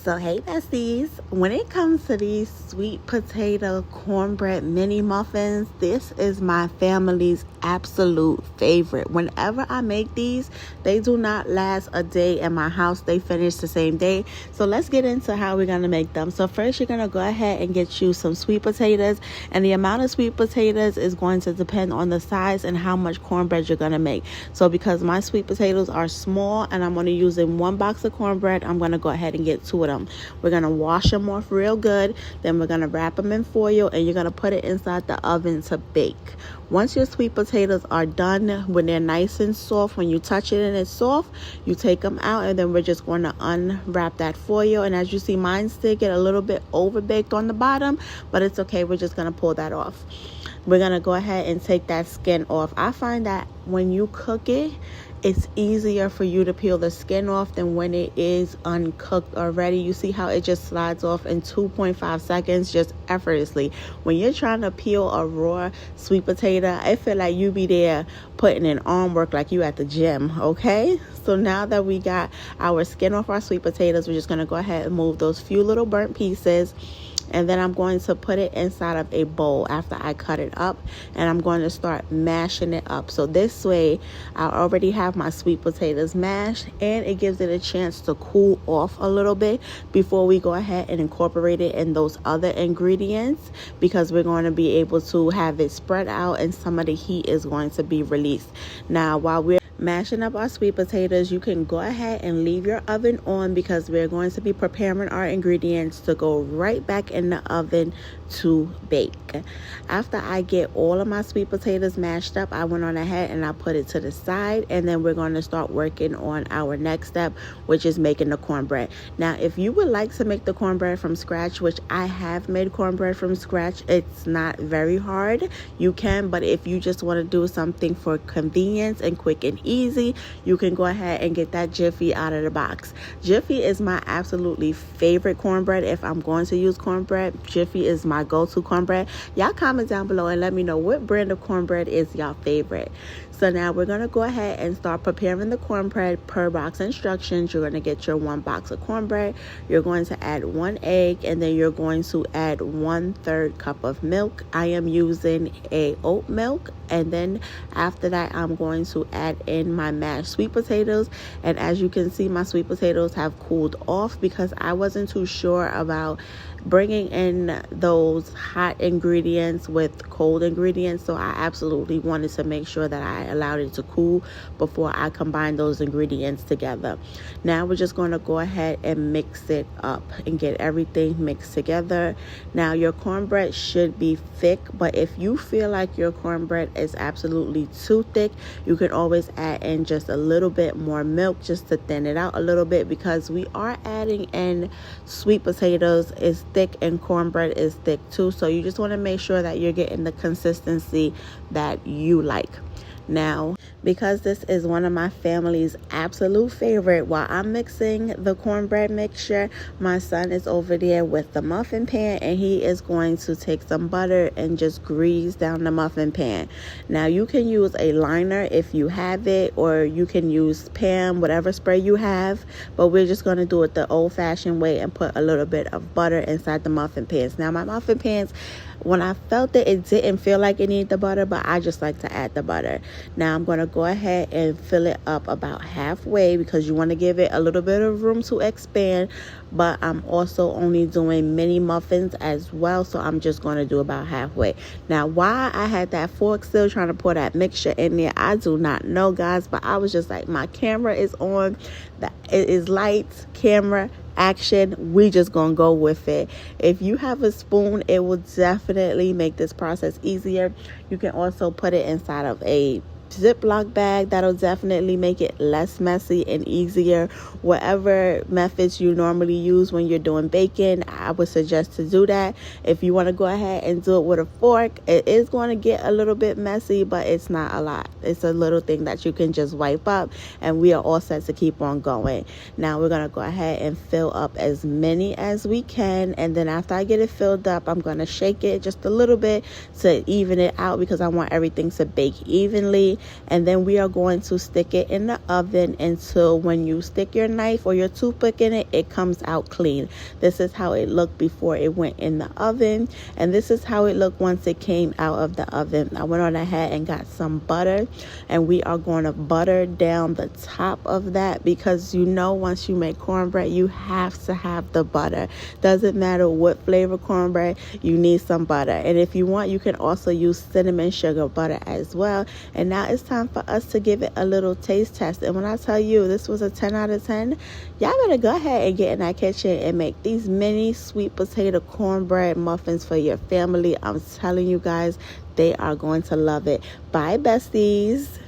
So hey besties, when it comes to these sweet potato cornbread mini muffins, this is my family's absolute favorite. Whenever I make these, they do not last a day in my house. They finish the same day. So let's get into how we're going to make them. So first you're going to go ahead and get you some sweet potatoes, and the amount of sweet potatoes is going to depend on the size and how much cornbread you're going to make. So because my sweet potatoes are small and I'm only using one box of cornbread, I'm going to go ahead and get 2 of them. We're going to wash them off real good. Then we're going to wrap them in foil and you're going to put it inside the oven to bake. Once your sweet potatoes are done, when they're nice and soft, when you touch it and it's soft, you take them out, and then we're just going to unwrap that foil. And as you see, mine still get a little bit overbaked on the bottom, but it's okay. We're just going to pull that off. We're going to go ahead and take that skin off. I find that when you cook it, it's easier for you to peel the skin off than when it is uncooked already. You see how it just slides off in 2.5 seconds, just effortlessly. When you're trying to peel a raw sweet potato, I feel like you be there putting in arm work like you at the gym, okay? So now that we got our skin off our sweet potatoes, we're just going to go ahead and move those few little burnt pieces. And then I'm going to put it inside of a bowl after I cut it up, and I'm going to start mashing it up. So this way I already have my sweet potatoes mashed, and it gives it a chance to cool off a little bit before we go ahead and incorporate it in those other ingredients, because we're going to be able to have it spread out and some of the heat is going to be released. Now while we're mashing up our sweet potatoes, you can go ahead and leave your oven on, because we're going to be preparing our ingredients to go right back in the oven to bake. After I get all of my sweet potatoes mashed up, I went on ahead and I put it to the side, and then we're going to start working on our next step, which is making the cornbread. Now if you would like to make the cornbread from scratch, which I have made cornbread from scratch, it's not very hard, you can. But if you just want to do something for convenience and quick and easy, you can go ahead and get that Jiffy out of the box. Jiffy is my absolutely favorite cornbread. If I'm going to use cornbread, Jiffy is my go-to cornbread. Y'all comment down below and let me know what brand of cornbread is y'all favorite. So now we're going to go ahead and start preparing the cornbread per box instructions. You're going to get your 1 box of cornbread. You're going to add 1 egg, and then you're going to add 1/3 cup of milk. I am using a oat milk. And then after that, I'm going to add in my mashed sweet potatoes. And as you can see, my sweet potatoes have cooled off because I wasn't too sure about bringing in those hot ingredients with cold ingredients. So I absolutely wanted to make sure that I allowed it to cool before I combine those ingredients together. Now we're just going to go ahead and mix it up and get everything mixed together. Now your cornbread should be thick, but if you feel like your cornbread is absolutely too thick, you can always add in just a little bit more milk just to thin it out a little bit, because we are adding in sweet potatoes is thick and cornbread is thick too. So you just want to make sure that you're getting the consistency that you like. Now, because this is one of my family's absolute favorite, while I'm mixing the cornbread mixture, my son is over there with the muffin pan, and he is going to take some butter and just grease down the muffin pan. Now you can use a liner if you have it, or you can use Pam, whatever spray you have, but we're just going to do it the old-fashioned way and put a little bit of butter inside the muffin pans. Now my muffin pans, when I felt it didn't feel like it needed the butter, but I just like to add the butter. Now I'm going to go ahead and fill it up about halfway, because you want to give it a little bit of room to expand. But I'm also only doing mini muffins as well, so I'm just going to do about halfway. Now why I had that fork still trying to pour that mixture in there, I do not know, guys, but I was just like, my camera is on, it is lights, camera, action, we just gonna go with it. If you have a spoon, it will definitely make this process easier. You can also put it inside of a Ziploc bag. That'll definitely make it less messy and easier. Whatever methods you normally use when you're doing baking, I would suggest to do that. If you want to go ahead and do it with a fork, it is going to get a little bit messy, but it's not a lot. It's a little thing that you can just wipe up, and we are all set to keep on going. Now we're going to go ahead and fill up as many as we can, and then after I get it filled up, I'm going to shake it just a little bit to even it out, because I want everything to bake evenly. And then we are going to stick it in the oven until when you stick your knife or your toothpick in it, it comes out clean. This is how it looked before it went in the oven, and this is how it looked once it came out of the oven. I went on ahead and got some butter, and we are going to butter down the top of that, because once you make cornbread, you have to have the butter. Doesn't matter what flavor cornbread, you need some butter. And if you want, you can also use cinnamon sugar butter as well. And now it's time for us to give it a little taste test. And when I tell you this was a 10 out of 10, y'all better go ahead and get in that kitchen and make these mini sweet potato cornbread muffins for your family. I'm telling you guys, they are going to love it. Bye, besties.